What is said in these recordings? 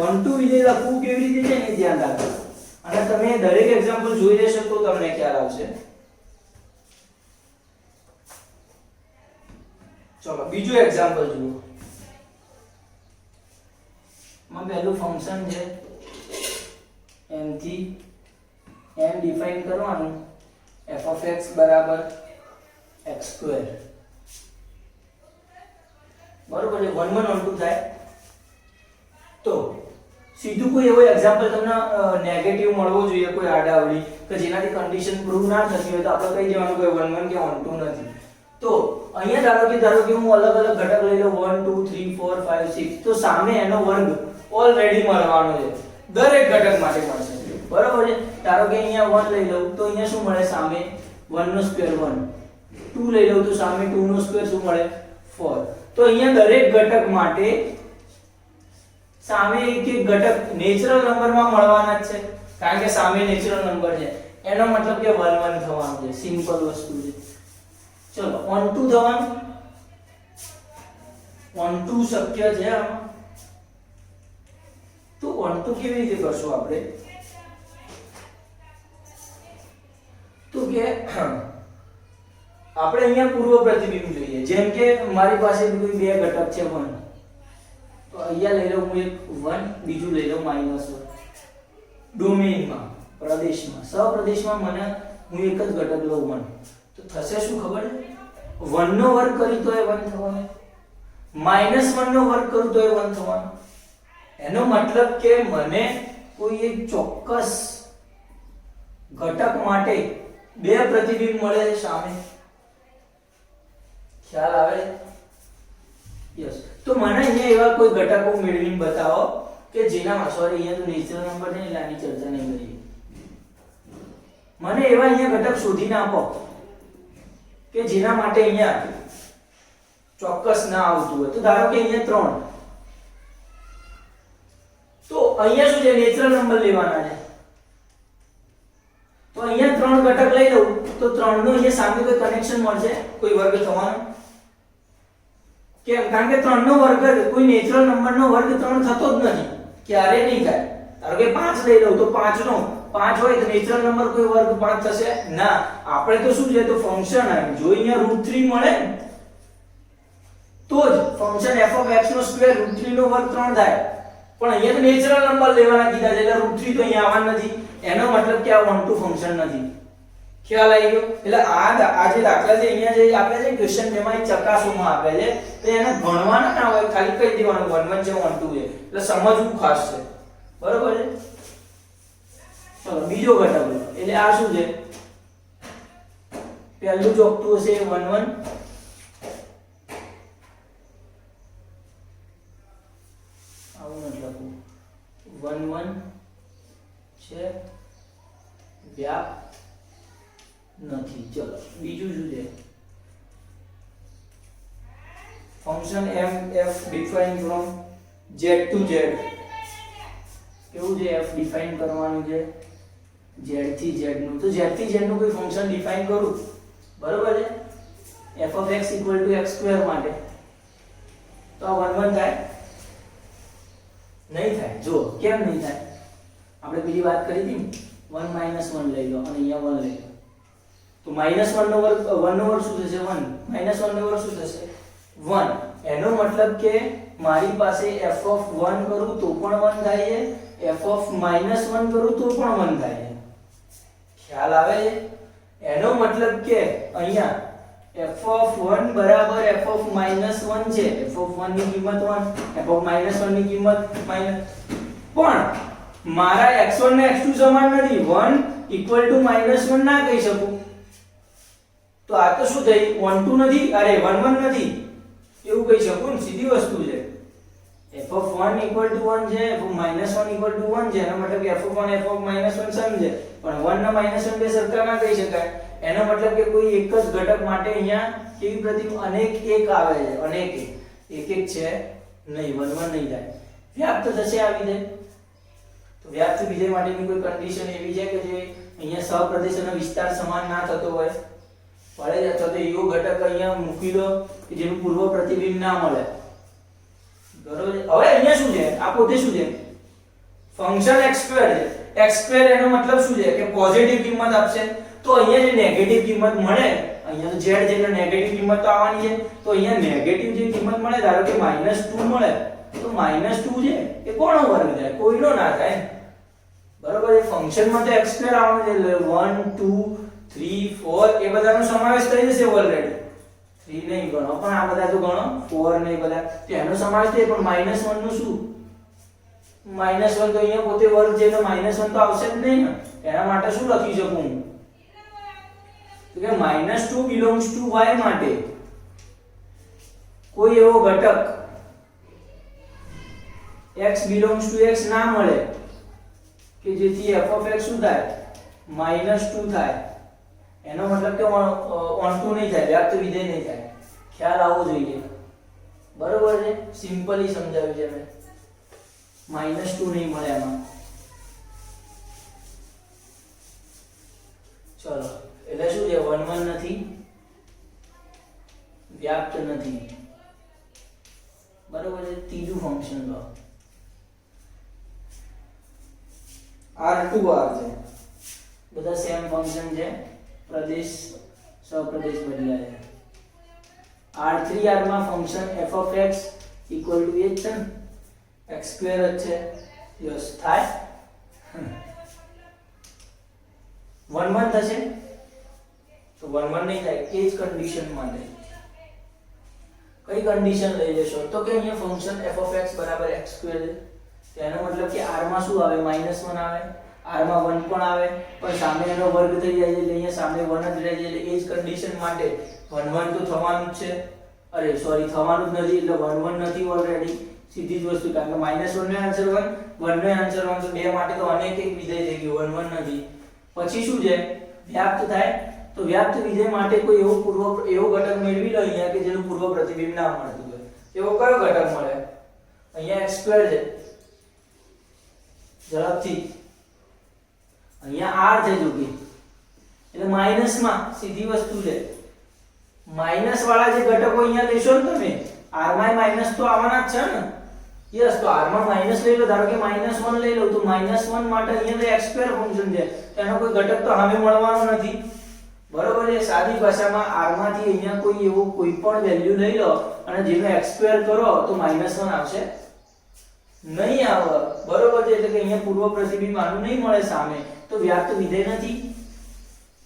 1 2 વિધેય લખવું કેવી રીતે છે એ ધ્યાન રાખજો અને તમે દરેક એક્ઝામ્પલ જોઈ લેશો તો તમને ખ્યાલ આવશે. ચલો બીજું એક્ઝામ્પલ જુઓ. માં પહેલું ફંક્શન છે m થી m ડિફાઇન કરવાનું f of x બરાબર x2 બરોબર છે. 1 1 1 2 થાય તો સીધું કોઈ એવો એક્ઝામ્પલ તમને નેગેટિવ મળવો જોઈએ કોઈ આડાવડી કે જેનાથી કન્ડિશન પ્રૂવ ના થતી હોય તો આપણે કહી દેવાનું કે 1 1 કે 1 2 નથી. તો અહીંયા ધારો કે હું અલગ અલગ ઘટક લઈ લઉં 1 2 3 4 5 6 તો સામે એનો વર્ગ ઓલરેડી મળવાનો છે દરેક ઘટક માટે મળશે બરોબર છે. ધારો કે અહીંયા 1 લઈ લઉં તો અહીંયા શું મળે સામે 1 નો સ્ક્વેર 1 2 લઈ લઉં તો સામે 2 નો સ્ક્વેર શું મળે 4. તો અહીંયા દરેક ઘટક માટે સામે એક એક ઘટક નેચરલ નંબરમાં મળવાના જ છે કારણ કે સામે નેચરલ નંબર છે એનો મતલબ કે 1 1 થવાનું છે. સિમ્પલ વસ્તુ છે. ચલો 1 2 થવાનું 1 2 શક્ય છે આમાં. તો 1 2 કેવી રીતે કરશું આપણે તો કે આપણે અહીંયા પૂર્વ પ્રતિબિંબ જોઈએ. જેમ કે મારી પાસે કોઈ બે ઘટક છે 1 તો અહીંયા લઈ લઉં હું એક 1 બીજું લઈ લઉં -1 ડોમેઇનમાં પ્રદેશમાં સહપ્રદેશમાં મને હું એક જ ઘટક લઉં 1 તો થશે શું ખબર છે 1 નો વર્ગ કરી તો એ 1 થવાનો -1 નો વર્ગ કરું તો એ 1 થવાનો. એનો મતલબ કે મને કોઈ એક ચોક્કસ ઘટક માટે બે પ્રતિબિંબ મળે છે સામે. ખ્યાલ આવે યસ. તો મને અહીંયા એવા કોઈ ઘટકો મેળવીને બતાવો કે જેનામાં સોરી અહીંયા તો નેચરલ નંબર છે એટલે આની ચર્ચા નહીં કરીએ. મને એવા અહીંયા ઘટક શોધીને આપો કે જેના માટે અહીંયા ચોક્કસ ના આવતું હોય. તો ધારો કે અહીંયા 3 તો અહીંયા શું છે નેચરલ નંબર લેવાના છે તો અહીંયા 3 ઘટક લઈ લઉં તો 3 નો અહીંયા સામે કોઈ કનેક્શન મળશે કોઈ વર્ગ થવાનો કેમ કારણ કે 3 નો વર્ગ કોઈ નેચરલ નંબરનો વર્ગ 3 થતો જ નથી ક્યારે નહીં થાય. ધારો કે 5 લઈ લઉં તો 5 નો 5 હોય તો નેચરલ નંબર કોઈ વર્ગ 5 થશે ના. આપણે તો શું છે તો ફંક્શન આવે જો અહીંયા √3 મળે તો જ ફંક્શન f of x નો સ્ક્વેર √3 નો વર્ગ 3 થાય. પણ અહીંયા તો નેચરલ નંબર લેવાના કીધા છે એટલે √3 તો અહીંયા આવવાનું નથી. એનો મતલબ કે આ 1 2 ફંક્શન નથી. ખ્યાલ આવી ગયો. એટલે આ જે દાખલા છે અહીંયા જે આપે છે ક્વેશ્ચન જેમાં ચકાસવામાં આપે છે તો એને ભણવાના ના હોય ખાલી કહી દેવાનું 1 1 છે 1 2 છે એટલે સમજવું ખાસ છે બરોબર છે. ચલો બીજો ઘટક એટલે આ શું છે પહેલું ચોકતું હશે 1 1 આવું નથી લખવું 1 1 છે વ્યાપ નથી. ચલો બીજું શું છે function m f define from z to z કેવું છે f ડિફાઇન કરવાનું છે z થી z નું. તો z થી z નું કોઈ ફંક્શન ડિફાઇન કરું બરોબર છે f of x x2 માટે તો આ 1 1 થાય નહીં થાય. જો કેમ નહીં થાય આપણે પેલી વાત કરી હતી 1 1 લઈ લો અને અહીંયા 1 લઈ લો તો -1 નો વર્ગ 1 નો વર્ગ શું થશે 1 -1 નો વર્ગ શું થશે 1. એનો મતલબ કે મારી પાસે f of 1 કરું તો પણ 1 થાય છે f of -1 કરું તો પણ 1 થાય છે. ખ્યાલ આવે છે. એનો મતલબ કે અહીંયા f of 1 બરાબર f of -1 છે. f of 1 ની કિંમત 1 f of -1 ની કિંમત પણ મારા x1 ને x2 સમાન નથી 1 -1 ના કહી શકું. તો આ તો શું થઈ 1 2 નથી અરે 1 1 નથી એવું કહી શકું ને સીધી વસ્તુ છે. f of 1 = 1 છે f of -1 = 1 છે એનો મતલબ કે f of 1 f of -1 સમજે પણ 1 ના -1 બે સરખા ના કહી શકાય. એનો મતલબ કે કોઈ એક જ ઘટક માટે અહીંયા કેવી પ્રતિબિંબ અનેક એક આવે છે અનેક એક એક છે નહીં 1 1 નહીં થાય. વ્યાપ્ત થશે આ વિધેય. તો વ્યાપ્ત વિધેય માટેની કોઈ કન્ડિશન એવી છે કે જે અહીંયા સહપ્રદેશ અને વિસ્તાર સમાન ના થતો હોય પડે અથવા તો એવો ઘટક અહીંયા મૂકી દો કે જેનું પૂર્વ પ્રતિબિંબ ના મળે બરોબર. હવે અહીંયા શું છે આ પોતે શું છે ફંક્શન x2 છે, x2 એનો મતલબ શું છે કે પોઝિટિવ કિંમત આપશે. તો અહીંયા જે નેગેટિવ કિંમત મળે, અહીંયા તો z છે એટલે નેગેટિવ કિંમત તો આવવાની છે. તો અહીંયા નેગેટિવ જે કિંમત મળે, ધારો કે -2 મળે, તો -2 છે એ કોનો વર્ગ થાય? કોઈનો ના થાય. બરોબર છે. ફંક્શનમાં તો x2 આવવાનું છે એટલે 1 2 3 4 એ બધાનો સમાવેશ થઈ જશે ઓલરેડી. 3 નહીં ગણો પણ આ બધા તો ગણો, 4 ને બધા તો એનો સમાવેશ થાય. પણ -1 નું શું? -1 તો અહીંયા પોતે વર્ગ છે એટલે -1 તો આવશે જ નહીં ને. એના માટે શું લખી શકું હું? તો કે -2 belongs to y માટે કોઈ એવો ઘટક x belongs to x ના મળે કે જેથી f of x શું થાય? -2 થાય. એનો મતલબ કે onto નહીં થાય, વ્યાપ્ત વિધેય નહીં થાય. ખ્યાલ આવવો જોઈએ. બરોબર છે. સિમ્પલી સમજાવ્યું છે મેં. -2 નહીં મળે એમાં. ચલો એટલે શું છે? 1 1 નથી, વ્યાપ્ત નથી. બરોબર છે. ત્રીજું ફંક્શન લો, R2R છે. બધા સેમ ફંક્શન છે, પ્રદેશ સહપ્રદેશ બદલાય છે. R3R માં function f of x equal to h છે, x2 જ છે. યસ થાય. 1 1 થશે તો 1 1 નહીં થાય. એ જ કન્ડિશન માટે કઈ કન્ડિશન લઈ લેશો? તો કે અહીંયા ફંક્શન f of x બરાબર x2 છે. તેનો મતલબ કે r માં શું આવે? -1 આવે. r માં 1 પણ આવે પણ સામે એનો વર્ગ થઈ જાય એટલે અહીંયા સામે 1 જ રહે છે. એટલે એ જ કન્ડિશન માટે 1 1 તો થવાનું જ છે. અરે સોરી, થવાનું જ નથી એટલે 1 1 નથી ઓલરેડી. સીધી જ વસ્તુ, કારણ કે -1 નો આન્સર 1, 1 નો આન્સર 1, તો બે માટે તો અનેક એક વિધેય થઈ ગયું, 1 1 નથી. પછી શું છે? વ્યાપ્ત થાય. તો વ્યાપ્ત વિધેય માટે કોઈ એવો ઘટક મેળવી લો અહીંયા કે જેનું પૂર્વ પ્રતિબિંબ ના મળતું હોય. એવો કયો ઘટક મળે? અહીંયા x2 છે. ઝડપથી અહીંયા r છે જોકે, એટલે માઈનસ માં સીધી વસ્તુ છે. માઈનસ વાળા જે ઘટકો અહીંયા લેશો ને તમે, r માં માઈનસ તો આવવાના જ છે ને. યસ, તો r માં માઈનસ લઈ લો. ધારો કે -1 લઈ લો તો -1 માટે અહીંયા તો x2 ફંક્શન છે, એનો કોઈ ઘટક તો સામે મળવાનો નથી. બરોબર છે. સાદી ભાષામાં r માંથી અહીંયા કોઈ એવું કોઈ પણ વેલ્યુ લઈ લો અને જેનો x2 કરો તો -1 આવશે નહીં આવે. બરોબર છે. એટલે કે અહીંયા પૂર્વ પ્રતિબિંબ આનું નહીં મળે સામે, તો વ્યાપ્ત વિધેય નથી.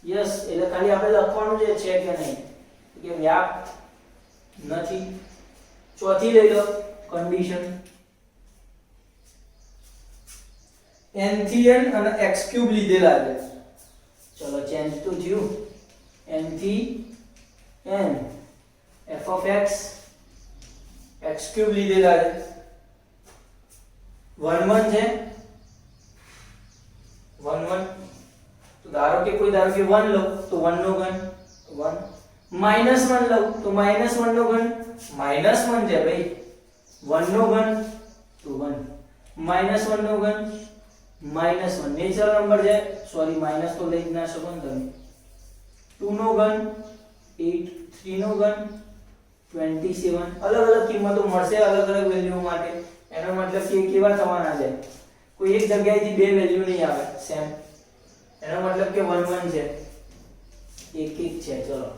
યસ, એટલે ખાલી આપણે લખવાનું છે કે નહીં કે વ્યાપ્ત નથી. ચોથી લઈ લો કન્ડિશન, n થી n અને x³ લીધેલા છે. ચલો ચેન્જ તો થયું. n થી n f of x x³ લીધેલા છે. 1 1 છે. 1 1 તો ધારો કે 1 લો તો 1 નો ઘન 1, -1 લો તો -1 નો ઘન -1 છે ભાઈ. 1 નો ઘન તો 1, -1 નો ઘન -1. નેચરલ નંબર છે, સોરી માઈનસ તો લઈ જ ના શકો ને તમે. 2 નો ઘન 8, 3 નો ઘન 27. અલગ અલગ કિંમતો મળશે અલગ અલગ વેલ્યુ માટે. એનો મતલબ કે કેવા થવાના છે? કોઈ એક જગ્યાએથી બે વેલ્યુ નહીં આવે સેમ. એનો મતલબ કે 1 1 છે, 1 1 છે. ચલો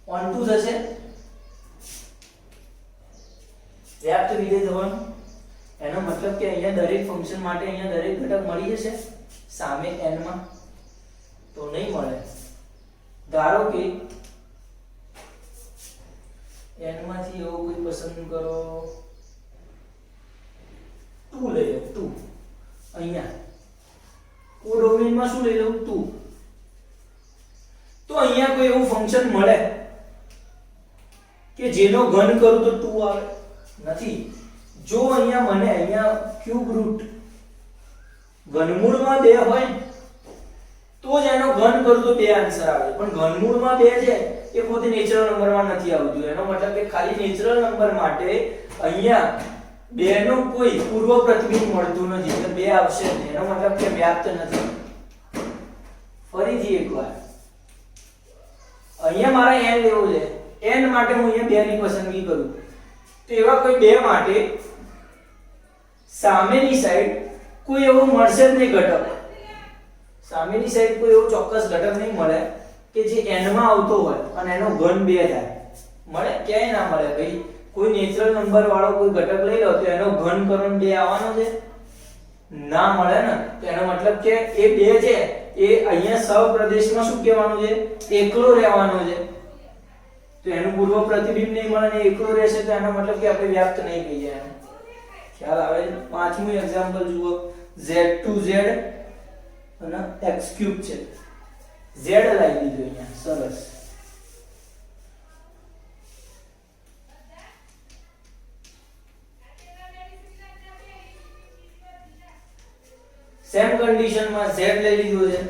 onto થશે. વ્યાપ્ત વિધેય થવાનું. એનો મતલબ કે અહીંયા દરેક ફંક્શન માટે અહીંયા દરેક ઘટક મળી જશે સામે n માં તો નહીં મળે. ધારો કે n માંથી એવો કોઈ પસંદ કરો, 2 લઈ લો. 2 અહીંયા કોડોમેઈન માં શું લઈ લઉં? 2. તો અહીંયા કોઈ એવું ફંક્શન મળે કે જેનો ઘન કરું તો 2 આવે? નથી. જો અહીંયા મને અહીંયા ક્યુબ રૂટ ઘનમૂળમાં 2 હોય તો જ એનો ઘન કરું તો 2 આન્સર આવે. પણ ઘનમૂળમાં 2 છે એ પોતે નેચરલ નંબરમાં નથી આવતું. એનો મતલબ કે ખાલી નેચરલ નંબર માટે અહીંયા 2 નો કોઈ પૂર્વ પ્રતિબિંબ મળતું નથી એટલે 2 આવશે નહીં. એનો મતલબ કે વ્યાપ્ત નથી. ફરીથી એકવાર અહીંયા મારે n લેવું છે. n માટે હું અહીંયા 2 ની પસંદગી કરું તો એવા કોઈ 2 માટે સામેની સાઈડ કોઈ એવો મળશે જ નહીં ઘટક, સામેની સાઈડ કોઈ એવો ચોક્કસ ઘટક નહીં મળે કે જે n માં આવતો હોય અને એનો ઘન 2 થાય. મળે? ક્યાંય ના મળે ભાઈ. કોઈ નેચરલ નંબર વાળો કોઈ ઘટક લઈ લો તો એનો ઘન કરણ 2 આવવાનો છે? ના મળે ને. તો એનો મતલબ કે એ 2 છે એ અહીંયા સહપ્રદેશમાં શું કહેવાનું છે? એકલો રહેવાનો છે. તો એનું પૂર્વ પ્રતિબિંબ નહીં મળે ને એકલો રહેશે તો એનો મતલબ કે આપણે વ્યાપ્ત નહીં કહીએ. ખ્યાલ આવે છે? પાંચમું એક્ઝામ્પલ જુઓ. z2z અને x³ છે. z લાવી દીધું અહીંયા. સરસ. સેમ કન્ડિશનમાં z લઈ લીધો છે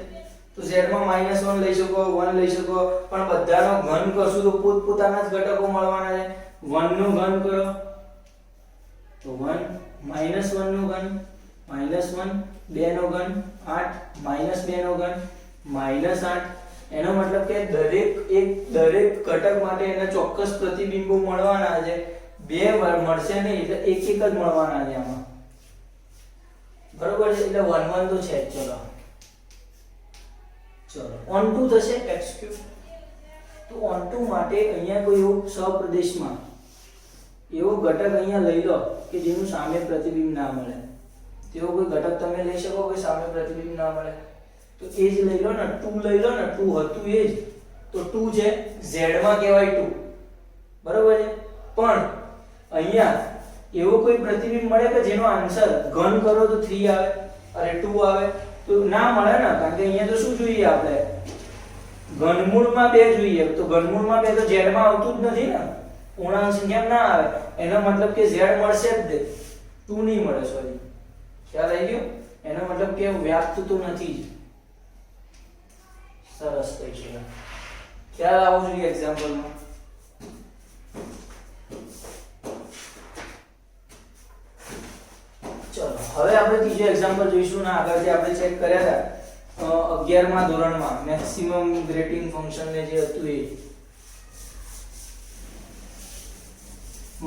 તો z માં -1 લઈ શકો, 1 લઈ શકો, પણ બધાનો ઘન કરશું તો પોતપોતાના જ ઘટકો મળવાના છે. 1 નો ઘન કરો તો 1 -1 નો ઘન -1, 2 નો ઘન 8, -2 નો ઘન -8. એનો મતલબ કે દરેક ઘટક માટે એના ચોક્કસ પ્રતિબિંબો મળવાના છે. 2 વાર મળશે નહીં એટલે એક જ મળવાના છે આમાં. બરોબર છે? એટલે 1 1 તો છે જ. ચલો on 2 થશે x³. તો on 2 માટે અહીંયા કોઈ એવો સહપ્રદેશમાં એવો ઘટક અહીંયા લઈ લો કે જેનું સામે પ્રતિબિંબ ના મળે. તેવો કોઈ ઘટક તમે લઈ શકો કે સામે પ્રતિબિંબ ના મળે? તો એ જ લઈ લો ને. 2 લઈ લો ને. 2 હતું એ જ. તો 2 છે z માં કહેવાય 2. બરોબર છે? પણ અહીંયા એવો કોઈ પ્રતિબિંબ મળે કે જેનો આન્સર ઘન કરો તો 3 આવે અરે 2 આવે? તો ના મળે ને. કારણ કે અહીંયા તો શું જોઈએ આપણે? ઘનમૂળમાં 2 જોઈએ. તો ઘનમૂળમાં 2 તો z માં આવતું જ નથી ને. પૂર્ણાંક સંખ્યા ના આવે. એનો મતલબ કે z મળશે જ નહીં. 2 નહીં મળે. સોરી. ખ્યાલ આવી ગયો? એનો મતલબ કે વ્યાપ્ત તો નથી જ. સરસ થઈ છે. ખ્યાલ આવવો જોઈએ એક્ઝામ્પલમાં. ચલો હવે આપણે ત્રીજો એક્ઝામ્પલ જોઈશું ને આગળ જે આપણે ચેક કર્યા હતા 11મા ધોરણમાં મેક્સિમમ ગ્રેટિંગ ફંક્શન ને જે હતું એ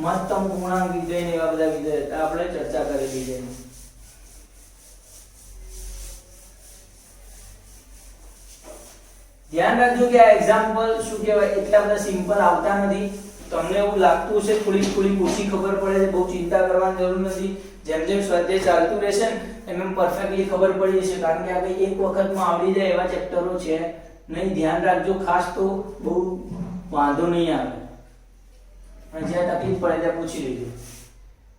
મહત્તમ પૂર્ણાંક વિધેય ને એવા બધા વિધેય આપણે ચર્ચા કરેલી છે. ધ્યાન રાખજો કે આ એક્ઝામ્પલ શું કહેવાય એટલા બધા સિમ્પલ આવતા નથી. તમને એવું લાગતું હશે થોડી ઓછી ખબર પડે છે, બહુ ચિંતા કરવાની જરૂર નથી. જેમ જેમ સ્વાધ્યાય ચાલતું રહેશે ને એમ પરફેક્ટલી ખબર પડી જશે. કારણ કે આ ભાઈ એક વખતમાં આવડી જાય એવા ચેપ્ટરો છે નહીં. ધ્યાન રાખજો ખાસ, તો બહુ વાંધો નહીં આવે. અને જ્યાં તકલીફ પડે ત્યાં પૂછી લેજો.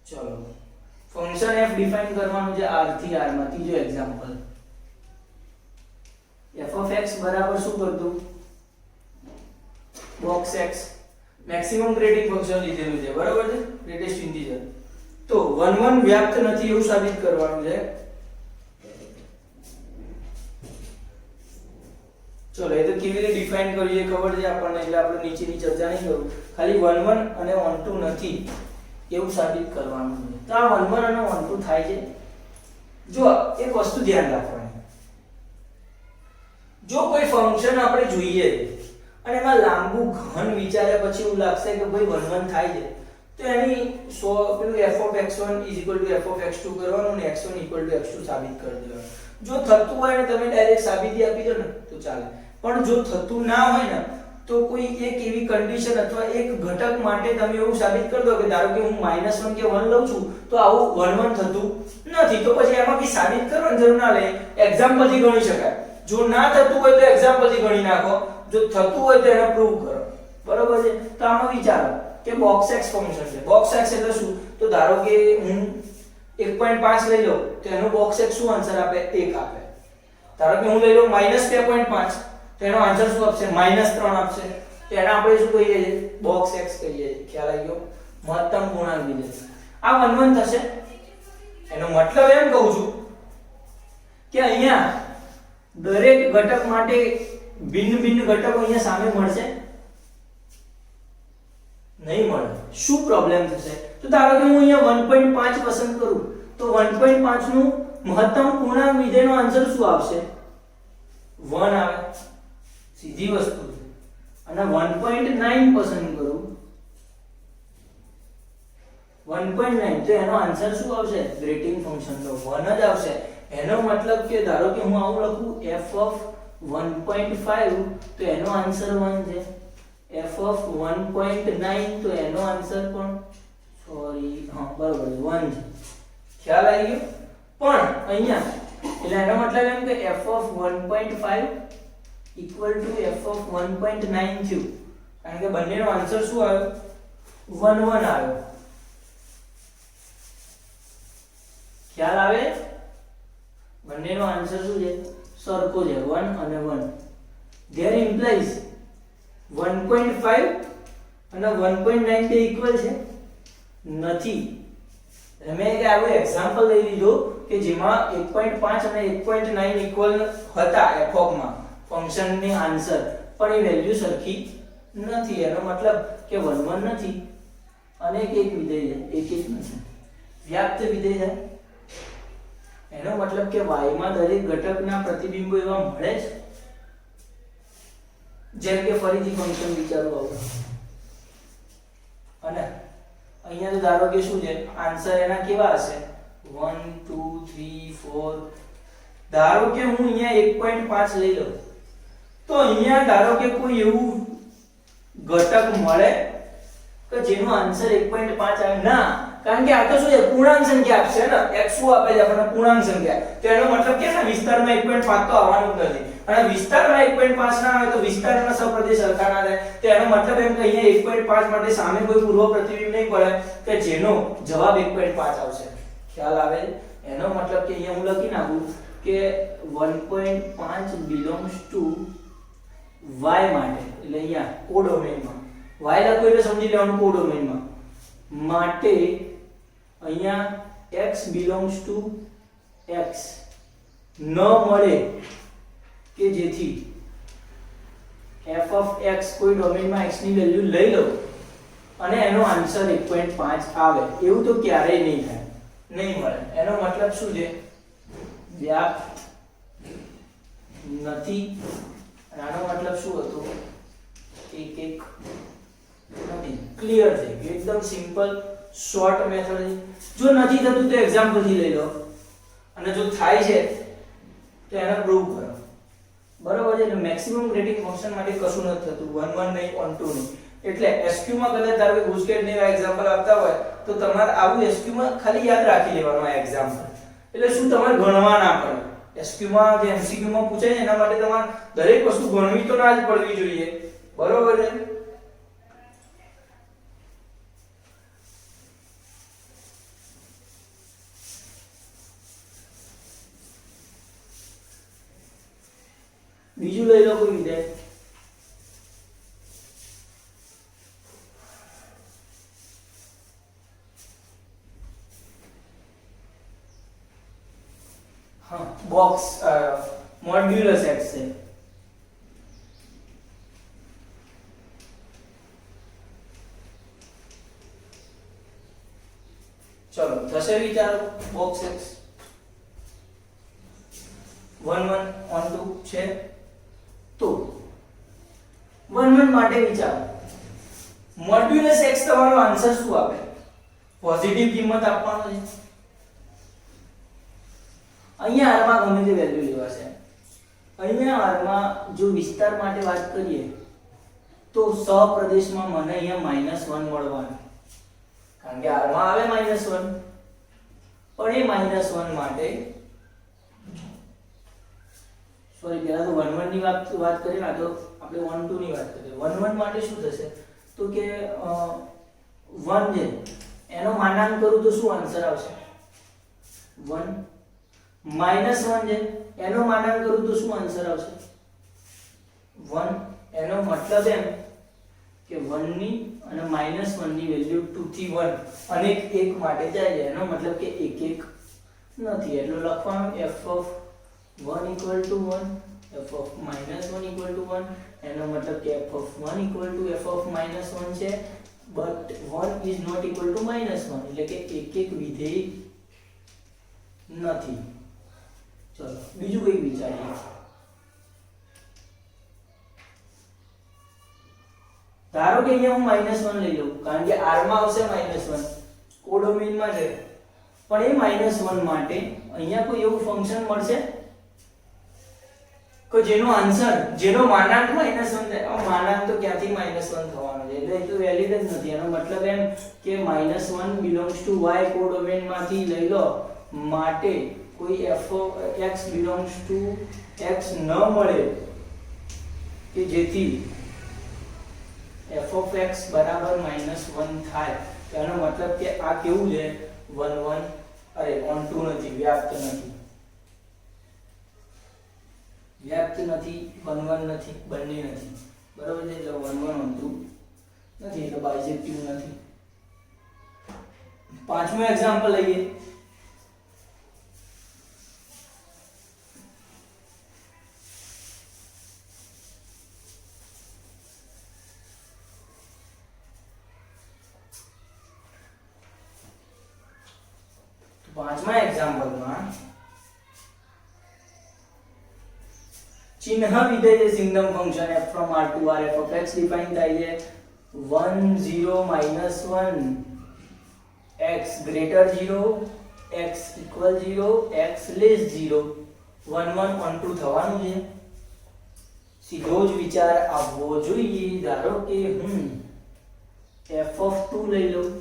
ચલો ફંક્શન f ડિફાઇન કરવાનું છે r થી r માં. ત્રીજો એક્ઝામ્પલ f of x બરાબર શું કરતું? box x maximum grading function લીધેલું છે. બરાબર છે? Greatest integer. તો 1 1 વ્યાપ્ત નથી એવું સાબિત કરવાનું છે. ચલો એ તો કેવી રીતે ડિફાઇન કરવું એ ખબર છે આપણને, એટલે આપણે નીચેની ચર્ચા નહીં કરું. ખાલી 1 1 અને 1 2 નથી એવું સાબિત કરવાનું છે. તો આ 1 1 અને 1 2 થાય છે. જો એક વસ્તુ ધ્યાન રાખવાની, જો કોઈ ફંક્શન આપણે જોઈએ અને એમાં લાંબુ ઘન વિચાર્યા પછી એવું લાગશે કે ભાઈ 1 1 થાય છે, તો એની પેલું f of x1 f of x2 કરવાનું ને x1 x2 સાબિત કરી દેવાનું. જો થતું હોય ને તમે ડાયરેક્ટ સાબિતી આપી દો ને તો ચાલે. પણ જો થતું ના હોય ને તો કોઈ એક એવી કન્ડિશન અથવા એક ઘટક માટે તમે એવું સાબિત કરી દો કે ધારો કે હું -1 કે 1 લઉં છું તો આવું 1 1 થતું નથી, તો પછી એમાં કઈ સાબિત કરવાની જરૂર ના લે. એક્ઝામ્પલ થી ગણી શકાય. જો ના થતું હોય તો એક્ઝામ્પલ થી ગણી નાખો, જો થતું હોય તો એને પ્રૂવ કરો. બરોબર છે? તો આમાં વિચારો કે box x ફંક્શન છે. box x એટલે શું? તો ધારો કે હું 1.5 લઈ લઉં તો એનો box x શું આન્સર આપે? 1 આપે. ધારો કે હું લઈ લઉં -2.5 તો એનો આન્સર શું આપશે? -3 આપશે. તો એને આપણે શું કહીએ છીએ? box x કહીએ છીએ. ખ્યાલ આવી ગયો? મહત્તમ પૂર્ણાંક વિધેય. આ 1 1 થશે. એનો મતલબ એમ કહું છું કે અહીંયા દરેક ઘટક માટે ભિન્ન ઘટકો અહીંયા સામે મળશે નહીં મળે. શું પ્રોબ્લેમ થશે? તો ધારો કે હું અહીંયા 1.5 પસંદ કરું તો 1.5 નું મહત્તમ પૂર્ણાંક વિધેયનો આન્સર શું આવશે? 1 આવે. સીધી વસ્તુ છે. અને 1.9 પસંદ કરું 1.9 તો એનો આન્સર શું આવશે ગ્રેટિંગ ફંક્શનનો 1 જ આવશે એનો મતલબ કે ધારો કે હું આવું લખું f of 1.5 તો એનો આન્સર 1 છે f of 1.9 તો એનો આન્સર પણ સોરી હા બરોબર 1 છે ખ્યાલ આવી ગયો પણ અહીંયા એટલે એનો મતલબ એમ કે f of 1.5 equal to f of 1.9 થયું કારણ કે બંનેનો આન્સર શું આવ્યો 1 1 આવ્યો ખ્યાલ આવે બંનેનો આન્સર શું છે સરખો છે 1 અને 1 ધેર ઇમ્પ્લાઇઝ 1.5 અને 1.9 બે ઇક્વલ છે નથી મેં એક આવું એક્ઝામ્પલ લઈ લીધો કે જેમાં 1.5 અને 1.9 ઇક્વલ હતા f of માં ફંક્શનની આન્સર પણ એ વેલ્યુ સરખી નથી એનો મતલબ કે 1 1 નથી અને એક વિધેય છે એક નથી વ્યાપ્ત વિધેય છે એનો મતલબ કે y માં દરેક ઘટકના પ્રતિબિંબો એવા મળે છે જેમ કે ફરીથી ફંક્શન વિચારો આવો અને અહીંયા તો ધારો કે શું છે આન્સર એના કેવા હશે 1 2 3 4 ધારો કે હું અહીંયા 1.5 લઈ લઉં તો અહીંયા ધારો કે કોઈ એવું ઘટક મળે કે જેનો આન્સર 1.5 આવે ના કારણ કે આ તો શું છે પૂર્ણાંક સંખ્યા આપશે ને x શું આપે છે આપણને પૂર્ણાંક સંખ્યા તો એનો મતલબ કે ના વિસ્તારમાં 1.5 તો આવવાનું જ નથી અને વિસ્તારમાં 1.5 ના આવે તો વિસ્તારના સપ્રદેશ સરખા ના થાય તો એનો મતલબ એમ કે અહીંયા 1.5 માટે સામે કોઈ પૂર્વ પ્રતિબિંબ નહીં પડે કે જેનો જવાબ 1.5 આવશે ખ્યાલ આવે એનો મતલબ કે અહીંયા હું લખી નાખું કે 1.5 belongs to y માટે એટલે અહીંયા કોડોમેનમાં y લખો એટલે સમજી લેવાનું કોડોમેનમાં માટે અહીંયા x belongs to x ન મળે કે જેથી f of x કોઈ ડોમેનમાં x ની વેલ્યુ લઈ લો અને એનો આન્સર 1.5 આવે એવું તો ક્યારેય નહીં થાય નહીં મળે એનો મતલબ શું છે વ્યાપ્ત નથી આનો મતલબ શું હતો એક નથી ક્લિયર થઈ ગયું એકદમ સિમ્પલ શોર્ટ મેથડ છે જો નથી થતું તો એક્ઝામ્પલ થી લઈ લો અને જો થાય છે તો એને પ્રૂવ કરો બરોબર છે એટલે મેક્સિમમ ગ્રેડિંગ ફંક્શન માટે કશું નથી થતું 1 1 નહીં 1 2 નહીં એટલે SQ માં કદાચ ધારો કે બુસ્કેટ ને એક્ઝામ્પલ આપતા હોય તો તમારે આવું SQ માં ખાલી યાદ રાખી લેવાનું આ એક્ઝામ્પલ એટલે શું તમારે ગણવા ના પડે SQ માં જે MCQ માં પૂછાય એના માટે તમારે દરેક વસ્તુ ગણવી તો ના જ પડવી જોઈએ બરોબર છે બીજું લઈ લો કોઈ વિધેય હા બોક્સ મોડ્યુલસ x છે ચલો થશે વિચારો બોક્સ x 1 1 1 2 છે તો 1 1 માટે વિચારો મોડ્યુલસ x તમારો આન્સર શું આપે પોઝિટિવ કિંમત આપવાનો છે અહીંયા r માં ગમે તે વેલ્યુ લેવાશે અહીંયા r માં જો વિસ્તાર માટે વાત કરીએ તો સપ્રદેશમાં મને અહીંયા -1 મળવાનું કારણ કે r માં આવે -1 પણ એ -1 માટે સોરી પહેલા તો 1 1 ની વાત કરીએ ના તો આપણે 1 2 ની વાત કરીએ 1 1 માટે શું થશે તો કે 1 છે એનો માનાંક કરું તો શું આન્સર આવશે 1 -1 છે એનો માનાંક કરું તો શું આન્સર આવશે 1 એનો મતલબ એમ કે 1 ની અને -1 ની વેલ્યુ 2 થી 1 અને 1 માટે જાય છે એનો મતલબ કે 1 1 નથી એટલે લખવાનું f of 1 equal to 1 f of -1 equal to 1 એનો મતલબ કે f of 1 equal to f of -1 છે but 1 is not equal to -1 એટલે કે એક વિધેય નથી ચલો બીજું કંઈક વિચારીએ ધારો કે અહીંયા હું -1 લઈ લઉં કારણ કે r માં આવશે -1 કોડોમેઇનમાં છે, પણ એ -1 માટે અહીંયા કોઈ એવું ફંક્શન મળશે કે જેનો આન્સર, જેનો માનાંક -1 થાય. માનાંક તો ક્યાંથી -1 થવાનો છે, એટલે એ તો વેલિડ જ નથી. એનો મતલબ એમ કે -1 બિલોંગ્સ ટુ y કોડોમેઇનમાંથી લઈ લો માટે કોઈ f of x belongs to x ન મળે કે જેથી f ઓફ x બરાબર -1 થાય. તો એનો મતલબ કે આ કેવું છે, 1 1 અરે ઓન્ટુ નથી, વ્યાપ્ત નથી, વ્યાપ્ત નથી, 1 1 નથી, બંને નથી. બરાબર છે, એટલે 1 1 ઓન્ટુ નથી, એટલે બાઇજેક્ટિવ નથી. પાંચમું એક્ઝામ્પલ લઈએ. પાંચમા એક્ઝામ્પલમાં ચિહ્ન વિધેય છે Singham function f from r to r f of x define થાય છે 1 0 -1 x greater 0 x equal 0 x less 0 1 1 on 2 થવાનું છે. સીધો જ વિચાર આવવો જોઈએ. ધારો કે હું f of 2 લઈ લઉં.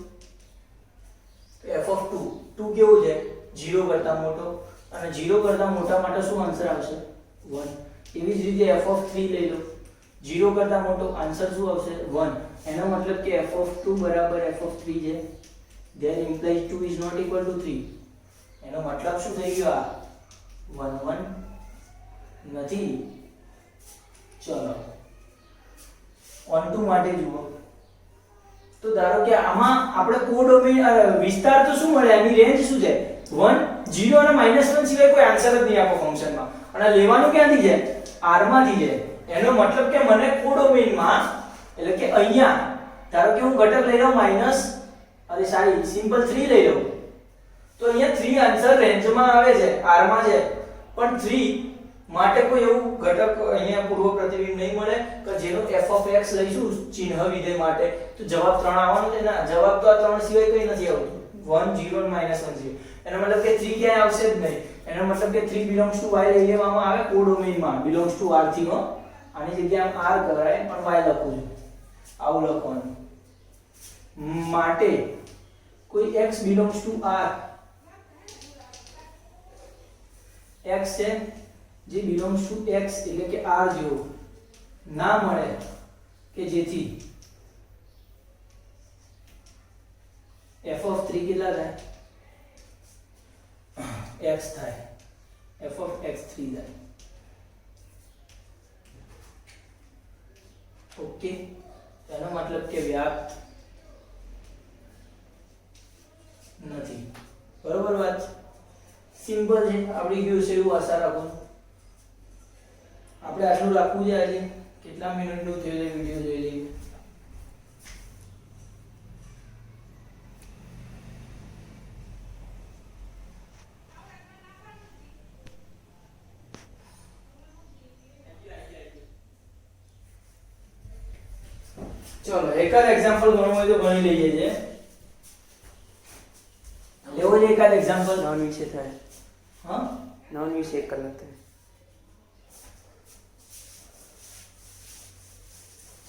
f of 2 2 કેવો છે, 0 કરતા મોટો, અને 0 કરતા મોટા માટે શું આન્સર આવશે, 1. એવી જ રીતે f of 3 લઈ લો, 0 કરતા મોટો, આન્સર શું આવશે, 1. એનો મતલબ કે f of 2 બરાબર f of 3 છે. then implies 2 is not equal to 3. એનો મતલબ શું થઈ ગયો, આ 1 1 નથી. ચલો on2 માટે જુઓ. તો ધારો કે આમાં આપણે કોડોમેઇન વિસ્તાર તો શું મળે, એની રેન્જ શું છે, 1 0 અને -1 સિવાય કોઈ આન્સર જ નહીં આપો ફંક્શનમાં. અને લેવાનું ક્યાંથી છે, r માંથી છે. એનો મતલબ કે મને કોડોમેઇનમાં, એટલે કે અહીંયા ધારો કે હું ઘટક લઈ લઉં સિમ્પલ 3 લઈ લઉં, તો અહીંયા 3 આન્સર રેન્જમાં આવે છે, r માં છે. પણ 3 માટે કોઈ એવું ઘટક અહીંયા પૂર્વ પ્રતિબિંબ નહીં મળે કે જેનો f of x લઈશું ચિહ્ન વિધેય માટે, તો જવાબ 3 આવવાનો છે. ના, જવાબ તો આ 3 સિવાય કંઈ નથી આવતું, 1 0 અને -1 0. એનો મતલબ કે 3 ક્યાંય આવશે જ નહીં. એનો મતલબ કે 3 belongs to y લઈ લેવામાં આવે કોડોમેઇનમાં, belongs to r થી. આની જગ્યાએ r કરાય પણ y લખું છું, આવું લખવાનું. માટે કોઈ x belongs to r, x છે જે belongs to x એટલે કે r જેવો ના મળે કે જેથી f of 3 કેટલા થાય, x થાય, f of x 3 થાય. ઓકે, એનો મતલબ કે વ્યાપ્ત નથી. બરોબર વાત, સિમ્પલ છે, આવડી ગયું છે એવું આશા રાખું. આપણે આટલું રાખવું છે. આજે કેટલા મિનિટનું થયું છે વિડિયો જોઈ લઈએ. ચલો એકાદ એક્ઝામ્પલ ગણવું હોય તો ગણી લઈએ છે. લેવો છે એકાદ એક્ઝામ્પલ. નોન વિશે થાય, હા નોન વિશે એક કલાક થાય.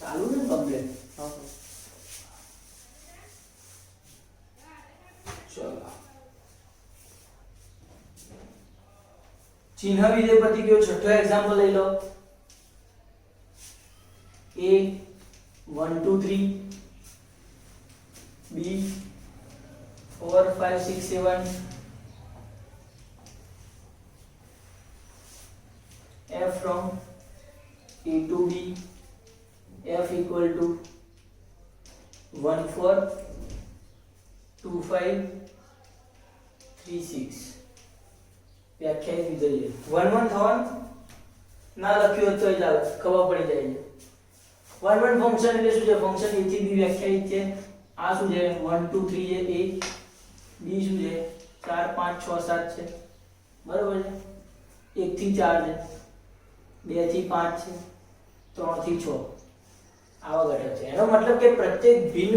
ચાલુ ને કમ્પ્લીટ. હા ચલો ચિહ્ન વિધેય પતિ ગયો. છઠ્ઠો એક્ઝામ્પલ લઈ લો. a 1 2 3 b 4 5 6 7 f from a to b f equal to 1 4 2 5 3 6. વ્યાખ્યાયિત વિધેય 1 1 થવાનું ના લખ્યું હોય તો ચાલે, ખબર પડી જાય છે. 1 1 ફંક્શન એટલે શું છે, ફંક્શન a થી b વ્યાખ્યાયિત છે. આ શું છે, 1 2 3 છે a, b શું છે 4 5 6 7 છે. બરાબર છે. 1 થી 4 છે, 2 થી 5 છે, 3 થી 6. આવા ઘટક છે. એનો મતલબ કે પ્રત્યેક ભિન્ન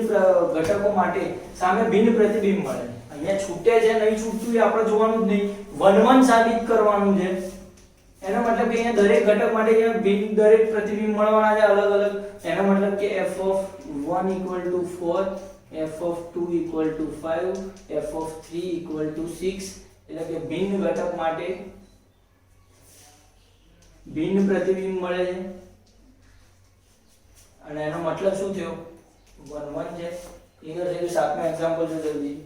ઘટકો માટે સામે ભિન્ન પ્રતિબિંબ મળે. અહીંયા છૂટે છે નહીં છૂટતું એ આપણે જોવાનું જ નહીં, 1 1 સાબિત કરવાનું છે. એનો મતલબ કે અહીંયા દરેક ઘટક માટે અહીંયા ભિન્ન દરેક પ્રતિબિંબ મળવાના છે અલગ અલગ. એનો મતલબ કે f(1) = 4, f(2) = 5, f(3) = 6. એટલે કે ભિન્ન ઘટક માટે ભિન્ન પ્રતિબિંબ મળે છે. અને એનો મતલબ શું થયો? 1 1 છે. ક્લિયર છે? સાતમું એક્ઝામ્પલ જો જલ્દી.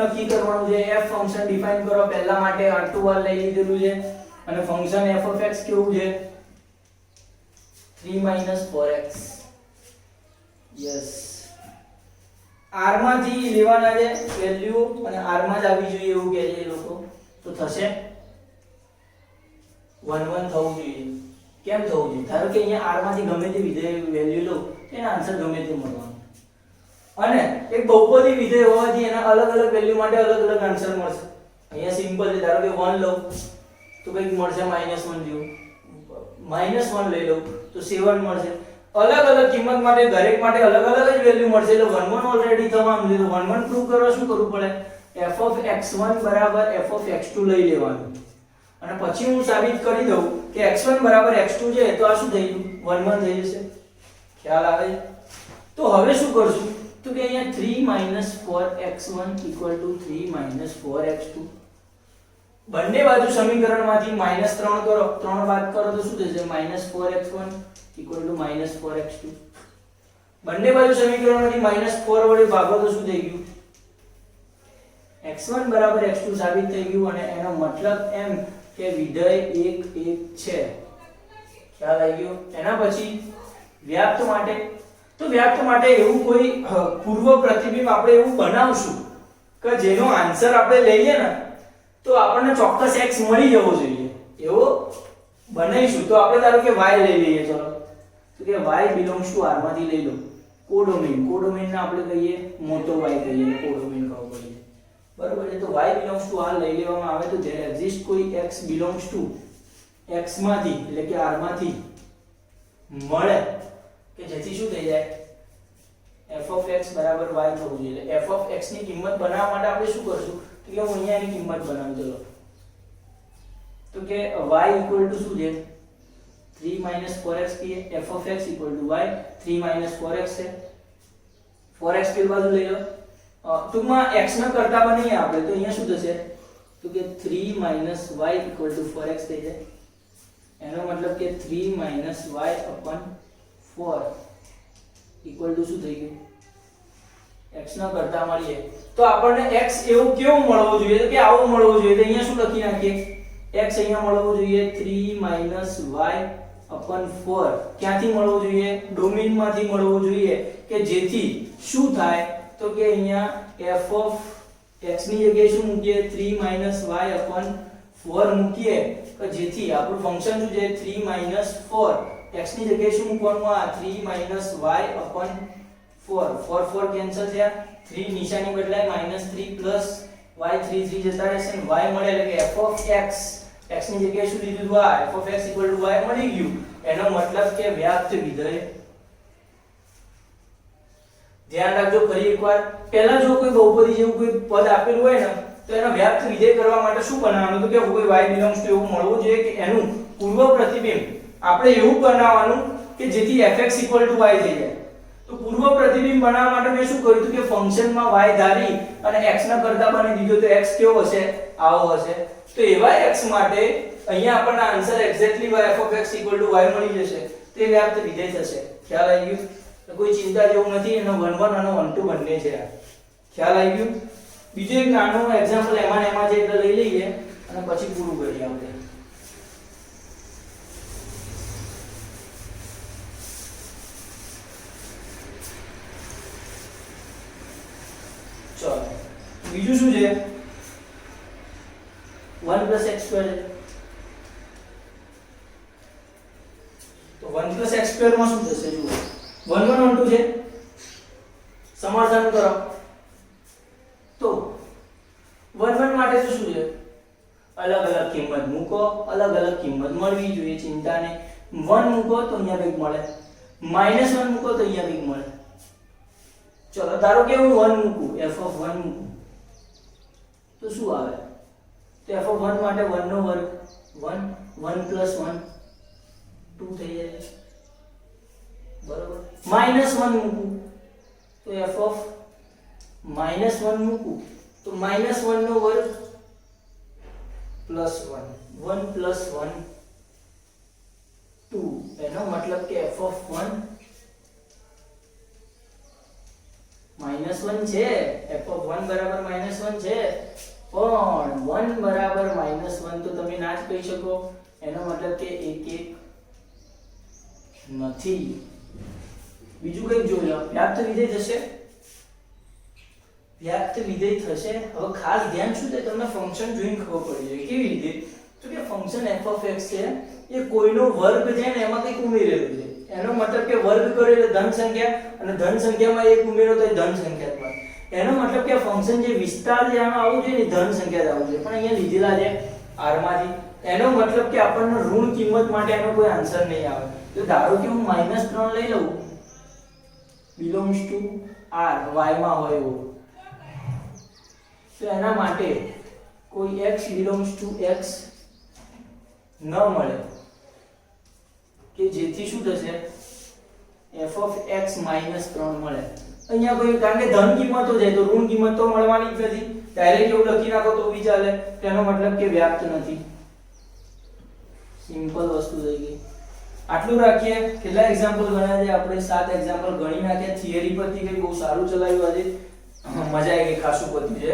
નક્કી કરવાનું છે. f ફંક્શન ડિફાઇન કરો. પહેલા માટે r2 લઈ લીધેલું છે અને ફંક્શન f(x) કેવું છે? 3 - 4x. યસ, r માંથી લેવાના છે વેલ્યુ અને r માં જ આવી જોઈએ એવું કહે છે એ લોકો. તો થશે 1 1 થવું જોઈએ. કેમ થવું જોઈએ? ધારો કે અહીંયા r માંથી ગમે તે વિધેય વેલ્યુ લો, એનો આન્સર ગમે તે મળવાનો. અને એક બહુપદી વિધેય હોવાથી એના અલગ અલગ વેલ્યુ માટે અલગ અલગ આન્સર મળશે. અહીંયા સિમ્પલ છે. ધારો કે 1 લો તો કંઈક મળશે -1 જેવું, -1 લઈ લો તો 7 મળશે. અલગ અલગ કિંમત માટે દરેક માટે અલગ અલગ જ વેલ્યુ મળશે. એટલે 1 1 ઓલરેડી થવાનું છે. તો 1 1 પ્રૂવ કરવા શું કરવું પડે? f(x1) = f(x2) લઈ લેવાનું. અને પછી હું સાબિત કરી દઉં કે x1 = x2 છે તો આ શું થઈ ગયું? 1 1 થઈ જશે. ખ્યાલ આવે? તો હવે શું કરશું? તો કે અહીંયા 3 - 4x1 = 3 - 4x2. બંને બાજુ સમીકરણમાંથી -3 કરો, 3 બાદ કરો તો શું થશે? -4x1 = -4x2. બંને બાજુ સમીકરણમાંથી -4 વડે ભાગો તો શું થઈ ગયું? x1 = x2 સાબિત થઈ ગયું. અને એનો મતલબ એમ કે વિધેય 1 1 છે. ખ્યાલ આવી ગયો? એના પછી વ્યાપ્ત માટે, તો વ્યાપ્ત માટે એવું કોઈ પૂર્વ પ્રતિબિંબ આપણે એવું બનાવશું કે જેનો આન્સર આપણે લઈએ ને તો આપણને ચોક્કસ x મળી જવો જોઈએ. એવો બનાવીશું. તો આપણે ધારો કે y લઈ લઈએ. ચલો, તો કે y belongs to r માંથી લઈ લો. કોડોમેઇન, કોડોમેઇન ને આપણે કહીએ મોટો y કહીએ, કોડોમેઇન કહો કહીએ. બરાબર છે? તો y belongs to r લઈ લેવામાં આવે તો there exist કોઈ x belongs to x માંથી એટલે કે r માંથી મળે કે જેથી શું થઈ જાય? f(x) = y થવું જોઈએ. એટલે f(x) ની કિંમત બનાવવા માટે આપણે શું કરશું? તો કે હું અહીંયા એની કિંમત બનાવું. ચલો, તો કે y = શું છે? 3 - 4x કહીએ. f(x) = y. 3 - 4x છે. 4x પેલી બાજુ લઈ લો. ટૂંકમાં x ન કરતા બનીએ આપણે તો અહીંયા શું થશે? તો કે 3 - y = 4x થઈ જાય. એનો મતલબ કે 3 - y/4 = શું થઈ ગયું? x ન કરતા મળીએ તો આપણને x એવું કેવું મળવું જોઈએ? તો કે આવું મળવું જોઈએ. તો અહીંયા શું લખી નાખીએ? x અહીંયા મળવું જોઈએ 3 - y/4. ક્યાંથી મળવું જોઈએ? ડોમેઇન માંથી મળવું જોઈએ કે જેથી શું થાય? તો કે અહીંયા f(x) ની જગ્યાએ શું મૂકીએ? 3 - y/4 મૂકીએ કે જેથી આપણું ફંક્શન શું છે? 3 - 4. x ની જગ્યાએ શું મૂકવાનું? આ 3 - y/4. 4 4 કેન્સલ થયા. 3 નિશાની બદલાય -3 + y 3 3 જતા રહેશે અને y મળે એટલે કે f(x) x ની જગ્યાએ શું લીધું? આ f(x) = y મળી ગયું. એનો મતલબ કે વ્યાપ્ત વિધેય. ધ્યાન રાખજો ફરી એકવાર, પહેલા જો કોઈ બહુપદી જેવું કોઈ પદ આપેલું હોય ને તો એનો વ્યાપ્ત વિધેય કરવા માટે શું બનાવવાનું? તો કે કોઈ y belongs to એવું મળવું જોઈએ કે એનું પૂર્વ પ્રતિબિંબ આપણે એવું બનાવવાનું કે જેથી f(x) = y થઈ જાય. તો પૂર્વ પ્રતિબિંબ બનાવવા માટે મેં શું કર્યું? કે ફંક્શનમાં y ધારી અને x ના કરતા બની દીધો. તો x કેવો હશે? આવો હશે. તો એવા x માટે અહીંયા આપણને આન્સર એક્ઝેક્ટલી f(x) = y મળી જશે. તે વ્યાપ્ત વિધેય થશે. ખ્યાલ આવી ગયો? તો કોઈ ચિંતા જેવું નથી. એનો 1 1 અને 1 2 બંને છે. ખ્યાલ આવી ગયો? બીજો એક નાનો એક્ઝામ્પલ એમાં છે એટલે લઈ લઈએ અને પછી પૂરું કરીએ આપણે. ચલો, બીજું શું છે? 1 + x² છે. તો 1 + x² માં શું થશે? જુઓ, 1 1 1 2 છે, સમર્થન કરો. તો 1 1 માટે તો શું છે, અલગ અલગ કિંમત મૂકો, અલગ અલગ કિંમત મળવી જોઈએ, ચિંતા નહીં. 1 મૂકો તો અહીંયા કંઈક મળે, -1 મૂકો તો અહીંયા કંઈક મળે. ચલો ધારો કે હું 1 મૂકું, f(1) મૂકું તો શું આવે, તો f(1) માટે 1 નો વર્ગ 1, 1 + 1 2 થઈ જાય, બરોબર. -1 મૂકું તો f(-1) મૂકું તો -1 નો વર્ગ +1, 1 + 1 2. એનો મતલબ કે f(1) -1 છે, f(1) બરાબર -1 છે, પણ 1 બરાબર -1 તો તમે ના જ કહી શકો. એનો મતલબ કે 1 1 નથી. બીજું કંઈક જોઈ લો, વ્યાપ્ત વિધેય થશે, વ્યાપ્ત વિધેય થશે. હવે ખાસ ધ્યાન શું છે, તમને ફંક્શન જોઈને ખબર પડી જાય કેવી રીતે. તો કે ફંક્શન f(x) છે એ કોઈનો વર્ગ છે ને એમાં કંઈક ઉમેરેલું છે. એનો મતલબ કે વર્ગ કર્યો એટલે ધન સંખ્યા, અને ધન સંખ્યામાં 1 ઉમેરો તો એ ધન સંખ્યા જ મળે. એનો મતલબ કે ફંક્શન જે વિસ્તાર જે આમાં આવવું જોઈએ ને ધન સંખ્યા જ આવવું જોઈએ, પણ અહીંયા લીધેલા છે r માંથી. એનો મતલબ કે આપણને ઋણ કિંમત માટે એનો કોઈ આન્સર નહીં આવે. તો ધારો કે હું -3 લઈ લઉં, belongs to r, y માં હોય એવો, તો એના માટે કોઈ x belongs to x ન મળે, કે જેથી શું થશે, f(x) - 3 મળે. અહીંયા કોઈ, કારણ કે ધન કિંમતો છે તો ઋણ કિંમત તો મળવાની જ નથી. ડાયરેક્ટ એવું લખી નાખો તો બી ચાલે. તેનો મતલબ કે વ્યાપ્ત નથી. સિમ્પલ વસ્તુ થઈ ગઈ. આટલું રાખીએ. કેટલા એક્ઝામ્પલ ગણ્યા છે આપણે? 7 એક્ઝામ્પલ ગણી નાખ્યા. થિયરી પરથી કઈ બહુ સારું ચલાવ્યું આજે, મજા આવી ગઈ, ખાસું પત્યું છે.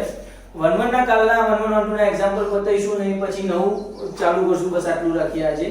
1 1 ના કાલના 1 1 2 ના એક્ઝામ્પલ બતાવીશું નહીં, પછી નવું ચાલુ કરશું. બસ આટલું રાખીએ આજે.